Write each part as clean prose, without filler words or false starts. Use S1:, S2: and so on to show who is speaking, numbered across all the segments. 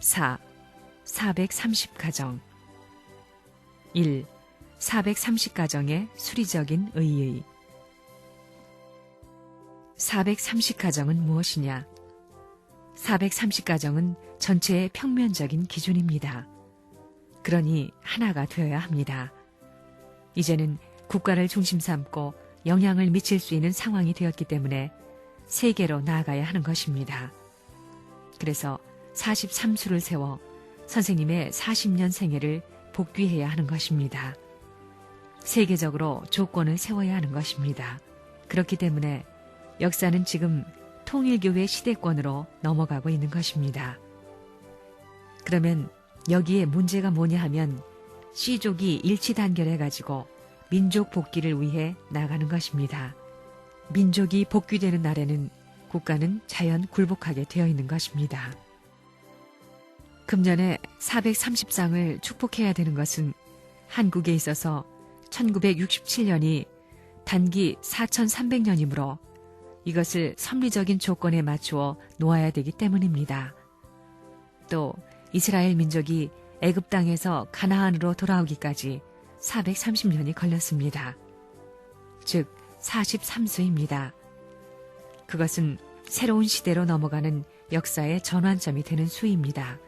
S1: 4. 430가정 1. 430가정의 수리적인 의의 430가정은 무엇이냐? 430가정은 전체의 평면적인 기준입니다. 그러니 하나가 되어야 합니다. 이제는 국가를 중심 삼고 영향을 미칠 수 있는 상황이 되었기 때문에 세계로 나아가야 하는 것입니다. 그래서 43수를 세워 선생님의 40년 생애를 복귀해야 하는 것입니다. 세계적으로 조건을 세워야 하는 것입니다. 그렇기 때문에 역사는 지금 통일교회 시대권으로 넘어가고 있는 것입니다. 그러면 여기에 문제가 뭐냐 하면 C족이 일치단결해가지고 민족 복귀를 위해 나가는 것입니다. 민족이 복귀되는 날에는 국가는 자연 굴복하게 되어 있는 것입니다. 금년에 430상을 축복해야 되는 것은 한국에 있어서 1967년이 단기 4300년이므로 이것을 섭리적인 조건에 맞추어 놓아야 되기 때문입니다. 또 이스라엘 민족이 애굽 땅에서 가나안으로 돌아오기까지 430년이 걸렸습니다. 즉 43수입니다. 그것은 새로운 시대로 넘어가는 역사의 전환점이 되는 수입니다.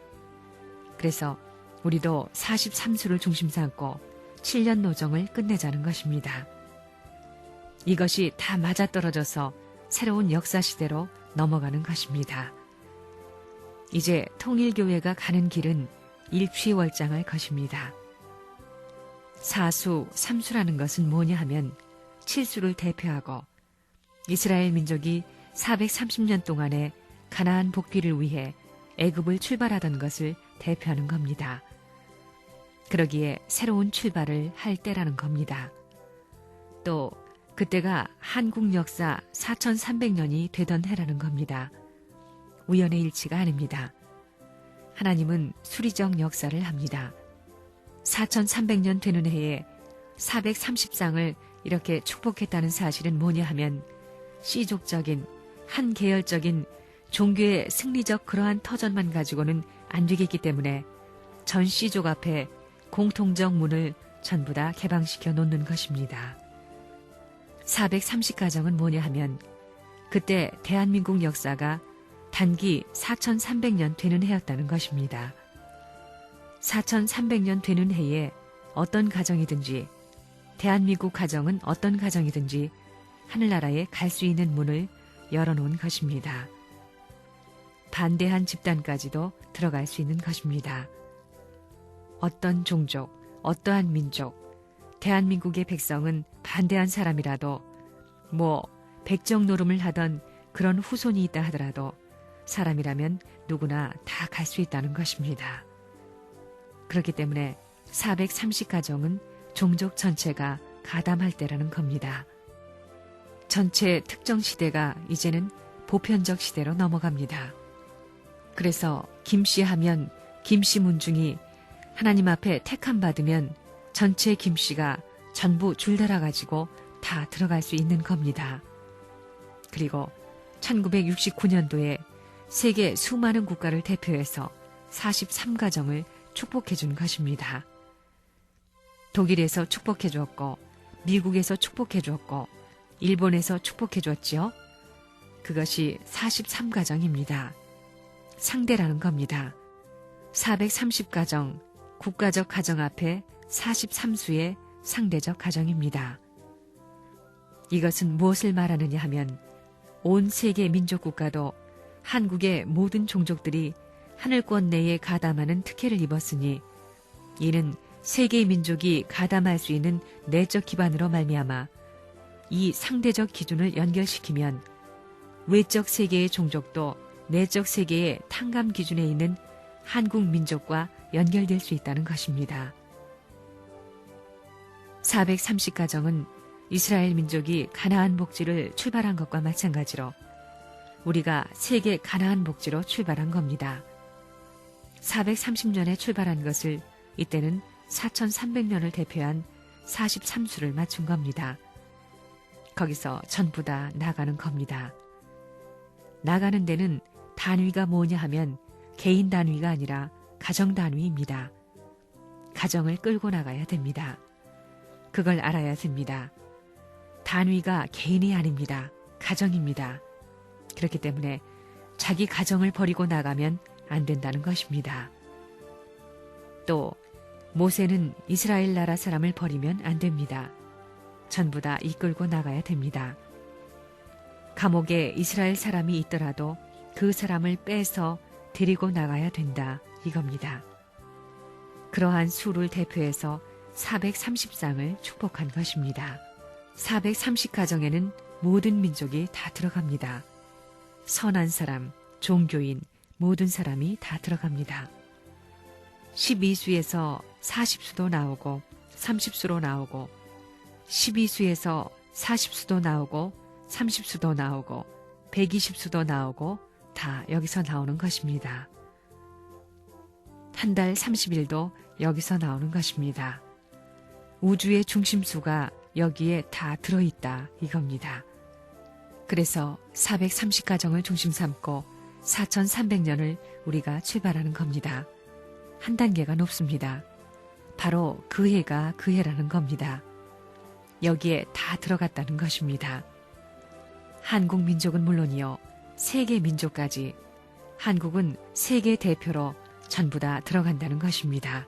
S1: 그래서 우리도 43수를 중심 삼고 7년 노정을 끝내자는 것입니다. 이것이 다 맞아떨어져서 새로운 역사 시대로 넘어가는 것입니다. 이제 통일교회가 가는 길은 일취월장할 것입니다. 사수, 삼수라는 것은 뭐냐 하면 칠수를 대표하고 이스라엘 민족이 430년 동안에 가나안 복귀를 위해 애굽을 출발하던 것을 대표하는 겁니다. 그러기에 새로운 출발을 할 때라는 겁니다. 또 그때가 한국 역사 4300년이 되던 해라는 겁니다. 우연의 일치가 아닙니다. 하나님은 수리적 역사를 합니다. 4300년 되는 해에 430상을 이렇게 축복했다는 사실은 뭐냐 하면 C족적인 한 계열적인 종교의 승리적 그러한 터전만 가지고는 안 되겠기 때문에 전 C족 앞에 공통적 문을 전부 다 개방시켜 놓는 것입니다. 430가정은 뭐냐 하면 그때 대한민국 역사가 단기 4300년 되는 해였다는 것입니다. 4300년 되는 해에 어떤 가정이든지 대한민국 가정은 어떤 가정이든지 하늘나라에 갈 수 있는 문을 열어놓은 것입니다. 반대한 집단까지도 들어갈 수 있는 것입니다. 어떤 종족, 어떠한 민족, 대한민국의 백성은 반대한 사람이라도 백정 노름을 하던 그런 후손이 있다 하더라도 사람이라면 누구나 다 갈 수 있다는 것입니다. 그렇기 때문에 430가정은 종족 전체가 가담할 때라는 겁니다. 전체 특정 시대가 이제는 보편적 시대로 넘어갑니다. 그래서 김씨 하면 김씨 문중이 하나님 앞에 택함 받으면 전체 김씨가 전부 줄달아가지고 다 들어갈 수 있는 겁니다. 그리고 1969년도에 세계 수많은 국가를 대표해서 43가정을 축복해 준 것입니다. 독일에서 축복해 주었고 미국에서 축복해 주었고 일본에서 축복해 주었지요. 그것이 43가정입니다. 상대라는 겁니다. 430가정, 국가적 가정 앞에 43수의 상대적 가정입니다. 이것은 무엇을 말하느냐 하면 온 세계 민족 국가도 한국의 모든 종족들이 하늘권 내에 가담하는 특혜를 입었으니 이는 세계 민족이 가담할 수 있는 내적 기반으로 말미암아 이 상대적 기준을 연결시키면 외적 세계의 종족도 내적 세계의 탕감 기준에 있는 한국 민족과 연결될 수 있다는 것입니다. 430가정은 이스라엘 민족이 가나안 복지를 출발한 것과 마찬가지로 우리가 세계 가나안 복지로 출발한 겁니다. 430년에 출발한 것을 이때는 4300년을 대표한 43수를 맞춘 겁니다. 거기서 전부 다 나가는 겁니다. 나가는 데는 단위가 뭐냐 하면 개인 단위가 아니라 가정 단위입니다. 가정을 끌고 나가야 됩니다. 그걸 알아야 됩니다. 단위가 개인이 아닙니다. 가정입니다. 그렇기 때문에 자기 가정을 버리고 나가면 안 된다는 것입니다. 또 모세는 이스라엘 나라 사람을 버리면 안 됩니다. 전부 다 이끌고 나가야 됩니다. 감옥에 이스라엘 사람이 있더라도 그 사람을 빼서 데리고 나가야 된다 이겁니다. 그러한 수를 대표해서 430쌍을 축복한 것입니다. 430가정에는 모든 민족이 다 들어갑니다. 선한 사람, 종교인, 모든 사람이 다 들어갑니다. 12수에서 40수도 나오고 30수로 나오고 12수에서 40수도 나오고 30수도 나오고 120수도 나오고 다 여기서 나오는 것입니다. 한 달 30일도 여기서 나오는 것입니다. 우주의 중심수가 여기에 다 들어있다 이겁니다. 그래서 430가정을 중심 삼고 4300년을 우리가 출발하는 겁니다. 한 단계가 높습니다. 바로 그 해가 그 해라는 겁니다. 여기에 다 들어갔다는 것입니다. 한국 민족은 물론이요, 세계 민족까지 한국은 세계 대표로 전부 다 들어간다는 것입니다.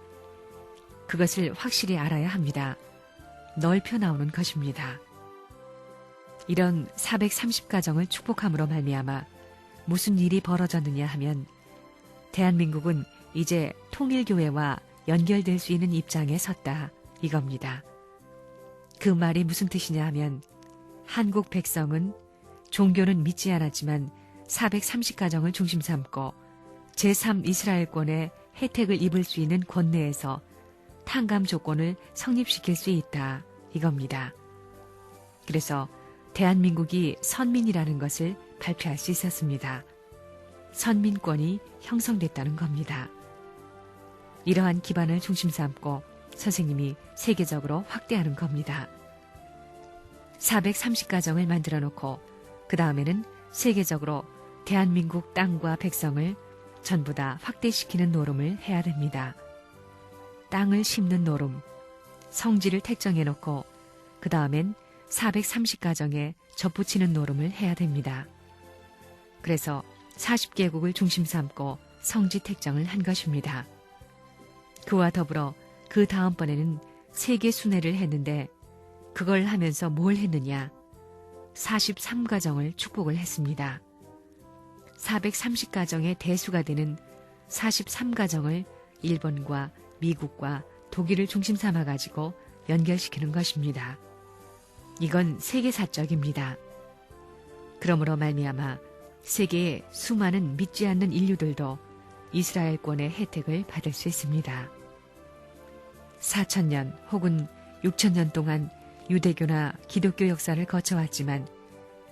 S1: 그것을 확실히 알아야 합니다. 넓혀 나오는 것입니다. 이런 430가정을 축복함으로 말미암아 무슨 일이 벌어졌느냐 하면 대한민국은 이제 통일교회와 연결될 수 있는 입장에 섰다 이겁니다. 그 말이 무슨 뜻이냐 하면 한국 백성은 종교는 믿지 않았지만 430가정을 중심 삼고 제3이스라엘권의 혜택을 입을 수 있는 권내에서 탕감 조건을 성립시킬 수 있다 이겁니다. 그래서 대한민국이 선민이라는 것을 발표할 수 있었습니다. 선민권이 형성됐다는 겁니다. 이러한 기반을 중심 삼고 선생님이 세계적으로 확대하는 겁니다. 430가정을 만들어 놓고 그 다음에는 세계적으로 대한민국 땅과 백성을 전부 다 확대시키는 노름을 해야 됩니다. 땅을 심는 노름, 성지를 택정해 놓고 그 다음엔 430가정에 접붙이는 노름을 해야 됩니다. 그래서 40개국을 중심 삼고 성지 택정을 한 것입니다. 그와 더불어 그 다음번에는 세계 순회를 했는데 그걸 하면서 뭘 했느냐? 43가정을 축복을 했습니다. 430가정의 대수가 되는 43가정을 일본과 미국과 독일을 중심 삼아가지고 연결시키는 것입니다. 이건 세계사적입니다. 그러므로 말미암아 세계의 수많은 믿지 않는 인류들도 이스라엘권의 혜택을 받을 수 있습니다. 4000년 혹은 6000년 동안 유대교나 기독교 역사를 거쳐왔지만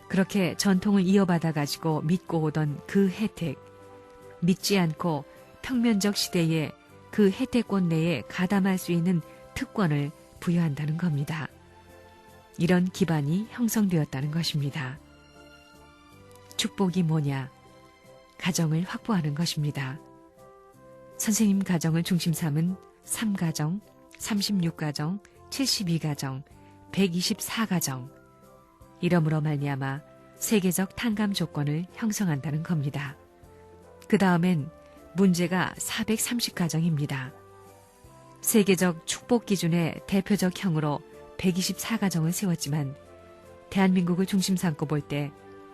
S1: 그렇게 전통을 이어받아 가지고 믿고 오던 그 혜택, 믿지 않고 평면적 시대에 그 혜택권 내에 가담할 수 있는 특권을 부여한다는 겁니다. 이런 기반이 형성되었다는 것입니다. 축복이 뭐냐? 가정을 확보하는 것입니다. 선생님 가정을 중심 삼은 3가정, 36가정, 72가정, 124가정. 이러므로 말미암아 세계적 탕감 조건을 형성한다는 겁니다. 그 다음엔 문제가 430가정입니다. 세계적 축복 기준의 대표적 형으로 124가정을 세웠지만 대한민국을 중심 삼고 볼 때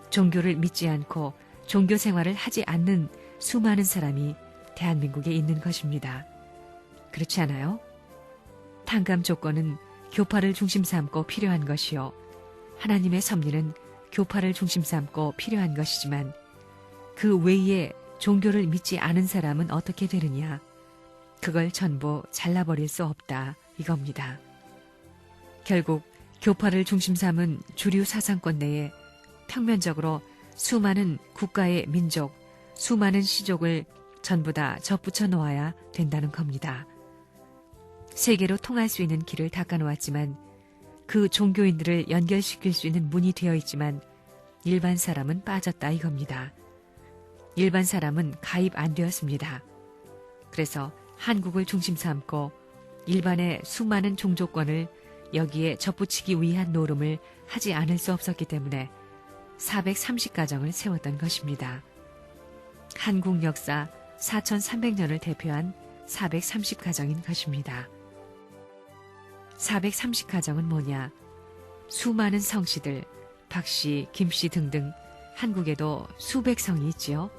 S1: 종교를 믿지 않고 종교 생활을 하지 않는 수많은 사람이 대한민국에 있는 것입니다. 그렇지 않아요? 탕감 조건은 교파를 중심 삼고 필요한 것이요. 하나님의 섭리는 교파를 중심 삼고 필요한 것이지만 그 외에 종교를 믿지 않은 사람은 어떻게 되느냐? 그걸 전부 잘라버릴 수 없다 이겁니다. 결국 교파를 중심 삼은 주류 사상권 내에 평면적으로 수많은 국가의 민족, 수많은 시족을 전부 다 접붙여 놓아야 된다는 겁니다. 세계로 통할 수 있는 길을 닦아놓았지만 그 종교인들을 연결시킬 수 있는 문이 되어 있지만 일반 사람은 빠졌다 이겁니다. 일반 사람은 가입 안 되었습니다. 그래서 한국을 중심 삼고 일반의 수많은 종족권을 여기에 접붙이기 위한 노름을 하지 않을 수 없었기 때문에 430가정을 세웠던 것입니다. 한국 역사 4300년을 대표한 430가정인 것입니다. 430가정은 뭐냐? 수많은 성씨들, 박씨, 김씨 등등 한국에도 수백 성이 있지요.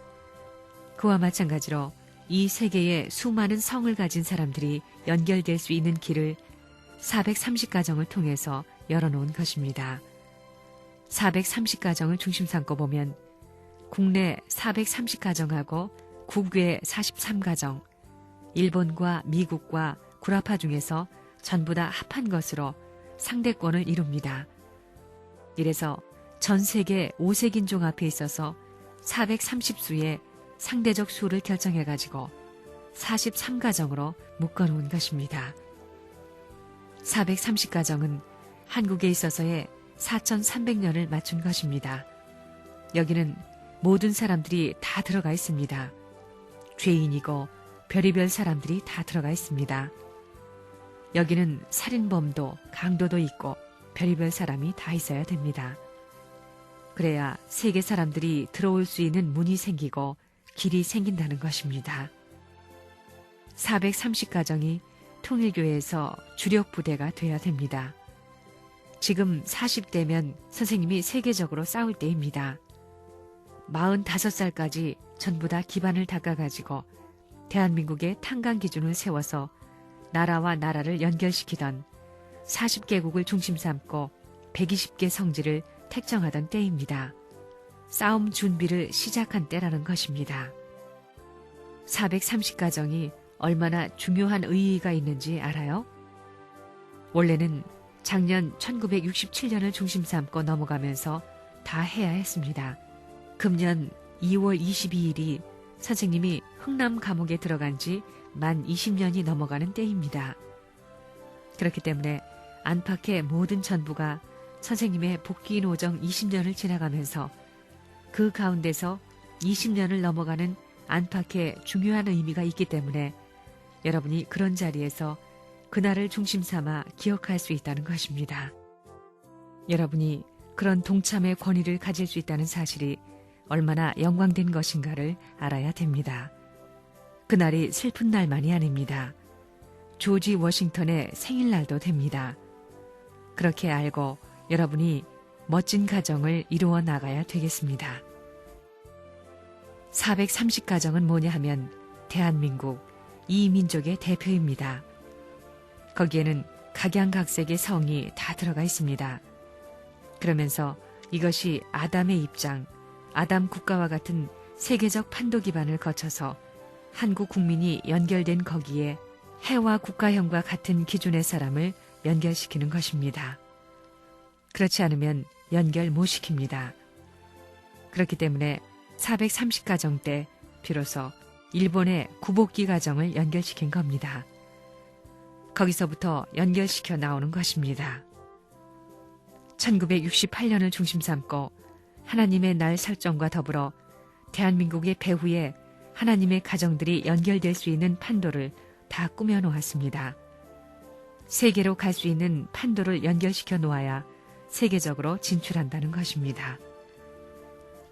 S1: 그와 마찬가지로 이 세계의 수많은 성을 가진 사람들이 연결될 수 있는 길을 430가정을 통해서 열어놓은 것입니다. 430가정을 중심 삼고 보면 국내 430가정하고 국외 43가정, 일본과 미국과 구라파 중에서 전부 다 합한 것으로 상대권을 이룹니다. 이래서 전 세계 5세긴종 앞에 있어서 430수의 상대적 수를 결정해가지고 43가정으로 묶어놓은 것입니다. 430가정은 한국에 있어서의 4300년을 맞춘 것입니다. 여기는 모든 사람들이 다 들어가 있습니다. 죄인이고 별의별 사람들이 다 들어가 있습니다. 여기는 살인범도 강도도 있고 별의별 사람이 다 있어야 됩니다. 그래야 세계 사람들이 들어올 수 있는 문이 생기고 길이 생긴다는 것입니다. 430가정이 통일교회에서 주력 부대가 돼야 됩니다. 지금 40대면 선생님이 세계적으로 싸울 때입니다. 45살까지 전부 다 기반을 닦아가지고 대한민국의 탄광 기준을 세워서 나라와 나라를 연결시키던 40개국을 중심 삼고 120개 성지를 택정하던 때입니다. 싸움 준비를 시작한 때라는 것입니다. 430가정이 얼마나 중요한 의의가 있는지 알아요? 원래는 작년 1967년을 중심 삼고 넘어가면서 다 해야 했습니다. 금년 2월 22일이 선생님이 흥남 감옥에 들어간 지 만 20년이 넘어가는 때입니다. 그렇기 때문에 안팎의 모든 전부가 선생님의 복귀 노정 20년을 지나가면서 그 가운데서 20년을 넘어가는 안팎의 중요한 의미가 있기 때문에 여러분이 그런 자리에서 그날을 중심 삼아 기억할 수 있다는 것입니다. 여러분이 그런 동참의 권위를 가질 수 있다는 사실이 얼마나 영광된 것인가를 알아야 됩니다. 그날이 슬픈 날만이 아닙니다. 조지 워싱턴의 생일날도 됩니다. 그렇게 알고 여러분이 멋진 가정을 이루어 나가야 되겠습니다. 430가정은 뭐냐 하면 대한민국, 이 민족의 대표입니다. 거기에는 각양각색의 성이 다 들어가 있습니다. 그러면서 이것이 아담의 입장, 아담 국가와 같은 세계적 판도 기반을 거쳐서 한국 국민이 연결된 거기에 해와 국가형과 같은 기준의 사람을 연결시키는 것입니다. 그렇지 않으면 연결 못 시킵니다. 그렇기 때문에 430가정 때 비로소 일본의 구복기 가정을 연결시킨 겁니다. 거기서부터 연결시켜 나오는 것입니다. 1968년을 중심 삼고 하나님의 날 설정과 더불어 대한민국의 배후에 하나님의 가정들이 연결될 수 있는 판도를 다 꾸며 놓았습니다. 세계로 갈 수 있는 판도를 연결시켜 놓아야 세계적으로 진출한다는 것입니다.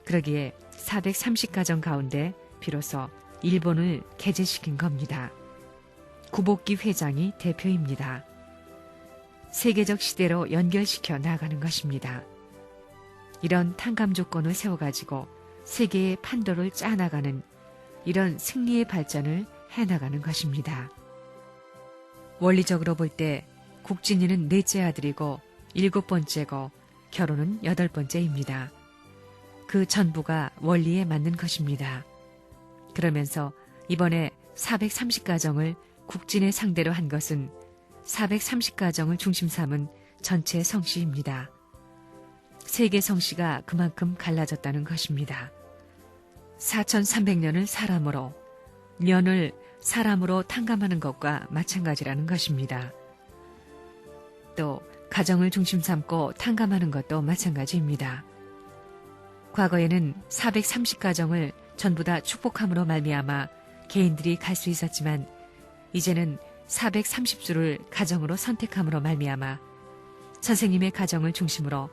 S1: 그러기에 430가정 가운데 비로소 일본을 개재시킨 겁니다. 구복기 회장이 대표입니다. 세계적 시대로 연결시켜 나가는 것입니다. 이런 탕감 조건을 세워가지고 세계의 판도를 짜나가는 이런 승리의 발전을 해나가는 것입니다. 원리적으로 볼 때 국진이는 넷째 아들이고 7번째고 결혼은 8번째입니다. 그 전부가 원리에 맞는 것입니다. 그러면서 이번에 430가정을 국진의 상대로 한 것은 430가정을 중심 삼은 전체 성씨입니다. 세계 성씨가 그만큼 갈라졌다는 것입니다. 4300년을 사람으로, 년을 사람으로 탕감하는 것과 마찬가지라는 것입니다. 또 가정을 중심 삼고 탕감하는 것도 마찬가지입니다. 과거에는 430가정을 전부 다 축복함으로 말미암아 개인들이 갈 수 있었지만 이제는 430수를 가정으로 선택함으로 말미암아 선생님의 가정을 중심으로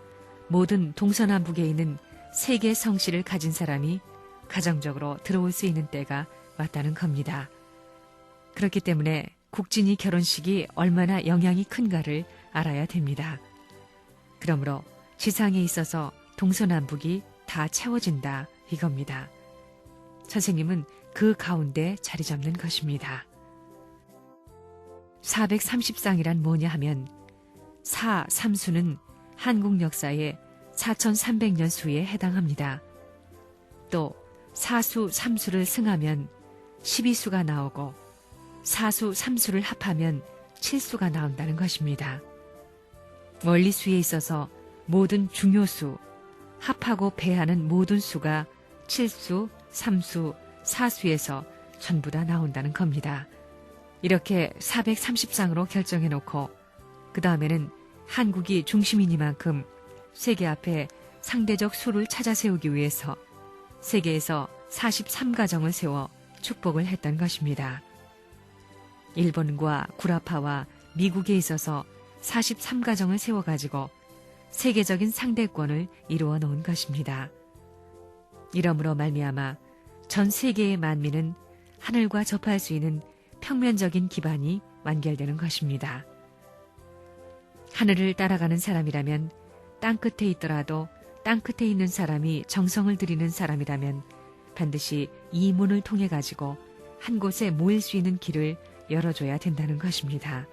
S1: 모든 동서남북에 있는 세 개의 성씨를 가진 사람이 가정적으로 들어올 수 있는 때가 왔다는 겁니다. 그렇기 때문에 국진이 결혼식이 얼마나 영향이 큰가를 알아야 됩니다. 그러므로 지상에 있어서 동서남북이 다 채워진다 이겁니다. 선생님은 그 가운데 자리 잡는 것입니다. 430쌍이란 뭐냐 하면 4삼수는 한국 역사의 4300년 수에 해당합니다. 또 사수 3수를 승하면 12수가 나오고 사수 3수를 합하면 7수가 나온다는 것입니다. 원리수에 있어서 모든 중요수, 합하고 배하는 모든 수가 7수, 3수, 4수에서 전부 다 나온다는 겁니다. 이렇게 430쌍으로 결정해놓고 그 다음에는 한국이 중심이니만큼 세계 앞에 상대적 수를 찾아 세우기 위해서 세계에서 43가정을 세워 축복을 했던 것입니다. 일본과 구라파와 미국에 있어서 43가정을 세워가지고 세계적인 상대권을 이루어 놓은 것입니다. 이러므로 말미암아 전 세계의 만민은 하늘과 접할 수 있는 평면적인 기반이 완결되는 것입니다. 하늘을 따라가는 사람이라면 땅끝에 있더라도 땅끝에 있는 사람이 정성을 들이는 사람이라면 반드시 이 문을 통해 가지고 한 곳에 모일 수 있는 길을 열어줘야 된다는 것입니다.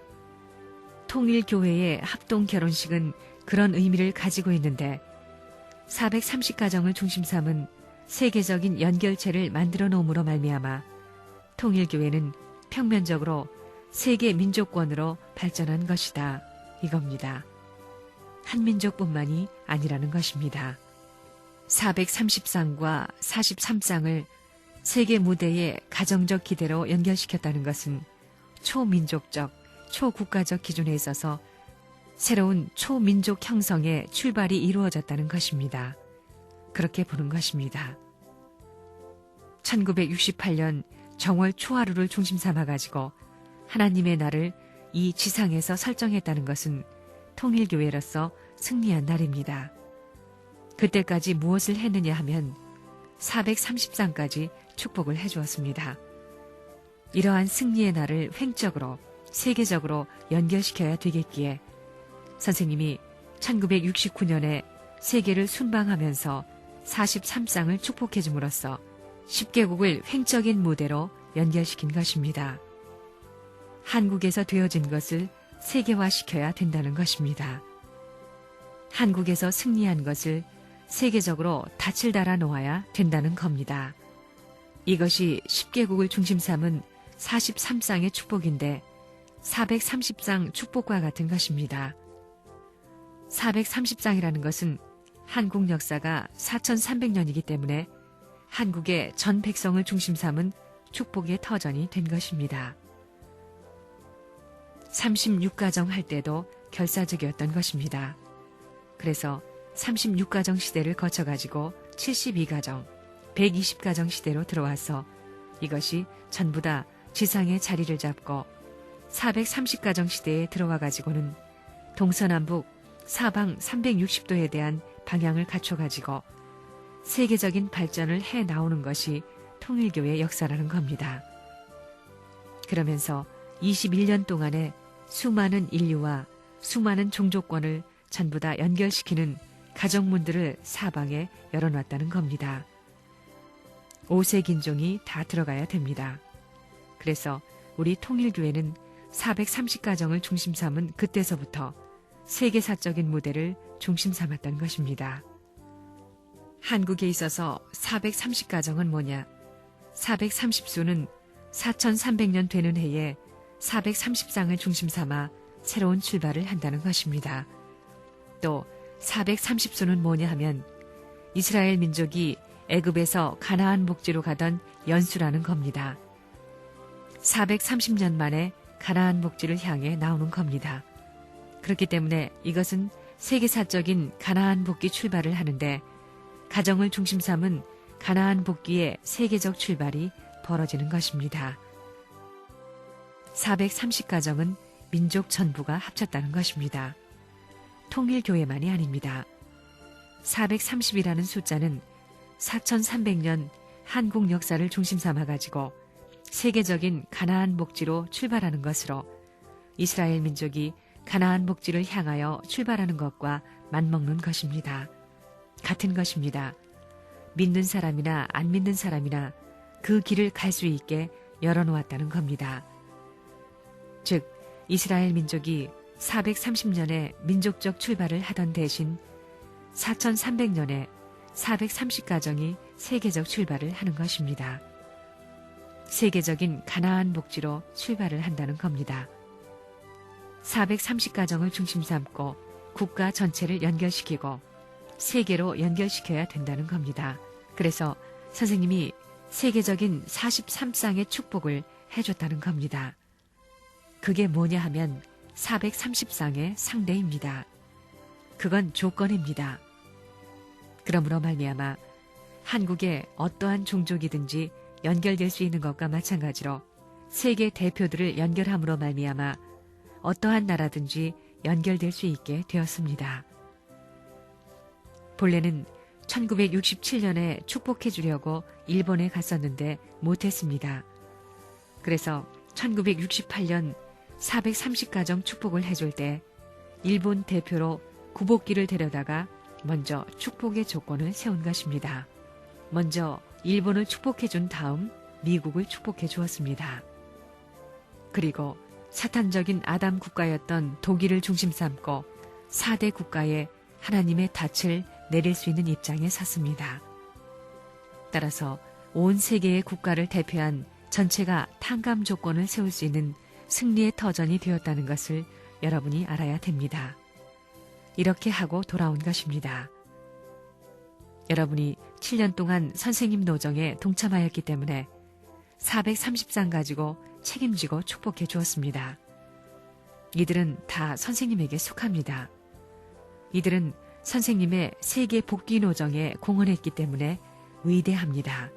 S1: 통일교회의 합동 결혼식은 그런 의미를 가지고 있는데 430가정을 중심 삼은 세계적인 연결체를 만들어 놓음으로 말미암아 통일교회는 평면적으로 세계 민족권으로 발전한 것이다 이겁니다. 한민족뿐만이 아니라는 것입니다. 430쌍과 43쌍을 세계 무대의 가정적 기대로 연결시켰다는 것은 초민족적, 초국가적 기준에 있어서 새로운 초민족 형성의 출발이 이루어졌다는 것입니다. 그렇게 보는 것입니다. 1968년 정월 초하루를 중심 삼아가지고 하나님의 날을 이 지상에서 설정했다는 것은 통일교회로서 승리한 날입니다. 그때까지 무엇을 했느냐 하면 430쌍까지 축복을 해주었습니다. 이러한 승리의 날을 횡적으로 세계적으로 연결시켜야 되겠기에 선생님이 1969년에 세계를 순방하면서 43쌍을 축복해 줌으로써 10개국을 횡적인 무대로 연결시킨 것입니다. 한국에서 되어진 것을 세계화시켜야 된다는 것입니다. 한국에서 승리한 것을 세계적으로 닻을 달아 놓아야 된다는 겁니다. 이것이 10개국을 중심 삼은 43쌍의 축복인데 430쌍 축복과 같은 것입니다. 430쌍이라는 것은 한국 역사가 4300년이기 때문에 한국의 전 백성을 중심 삼은 축복의 터전이 된 것입니다. 36가정 할 때도 결사적이었던 것입니다. 그래서 36가정 시대를 거쳐가지고 72가정, 120가정 시대로 들어와서 이것이 전부 다 지상의 자리를 잡고 430가정 시대에 들어와가지고는 동서남북 사방 360도에 대한 방향을 갖춰가지고 세계적인 발전을 해 나오는 것이 통일교의 역사라는 겁니다. 그러면서 21년 동안에 수많은 인류와 수많은 종족권을 전부 다 연결시키는 가정문들을 사방에 열어놨다는 겁니다. 5세긴종이 다 들어가야 됩니다. 그래서 우리 통일교회는 430가정을 중심 삼은 그때서부터 세계사적인 무대를 중심 삼았던 것입니다. 한국에 있어서 430가정은 뭐냐? 430수는 4300년 되는 해에 430쌍을 중심 삼아 새로운 출발을 한다는 것입니다. 또 430수는 뭐냐 하면 이스라엘 민족이 애굽에서 가나안 복지로 가던 연수라는 겁니다. 430년 만에 가나안 복지를 향해 나오는 겁니다. 그렇기 때문에 이것은 세계사적인 가나안 복귀 출발을 하는데 가정을 중심 삼은 가나안 복귀의 세계적 출발이 벌어지는 것입니다. 430가정은 민족 전부가 합쳤다는 것입니다. 통일교회만이 아닙니다. 430이라는 숫자는 4300년 한국 역사를 중심 삼아 가지고 세계적인 가나안 복지로 출발하는 것으로 이스라엘 민족이 가나안 복지를 향하여 출발하는 것과 맞먹는 것입니다. 같은 것입니다. 믿는 사람이나 안 믿는 사람이나 그 길을 갈 수 있게 열어놓았다는 겁니다. 즉, 이스라엘 민족이 430년에 민족적 출발을 하던 대신 4300년에 430가정이 세계적 출발을 하는 것입니다. 세계적인 가나안 복지로 출발을 한다는 겁니다. 430가정을 중심 삼고 국가 전체를 연결시키고 세계로 연결시켜야 된다는 겁니다. 그래서 선생님이 세계적인 43쌍의 축복을 해줬다는 겁니다. 그게 뭐냐 하면 430쌍의 상대입니다. 그건 조건입니다. 그러므로 말미암아 한국의 어떠한 종족이든지 연결될 수 있는 것과 마찬가지로 세계 대표들을 연결함으로 말미암아 어떠한 나라든지 연결될 수 있게 되었습니다. 본래는 1967년에 축복해 주려고 일본에 갔었는데 못했습니다. 그래서 1968년 430가정 축복을 해줄 때 일본 대표로 구복기를 데려다가 먼저 축복의 조건을 세운 것입니다. 먼저 일본을 축복해 준 다음 미국을 축복해 주었습니다. 그리고 사탄적인 아담 국가였던 독일을 중심 삼고 4대 국가에 하나님의 닻을 내릴 수 있는 입장에 섰습니다. 따라서 온 세계의 국가를 대표한 전체가 탕감 조건을 세울 수 있는 승리의 터전이 되었다는 것을 여러분이 알아야 됩니다. 이렇게 하고 돌아온 것입니다. 여러분이 7년 동안 선생님 노정에 동참하였기 때문에 430쌍 가지고 책임지고 축복해 주었습니다. 이들은 다 선생님에게 속합니다. 이들은 선생님의 세계 복귀 노정에 공헌했기 때문에 위대합니다.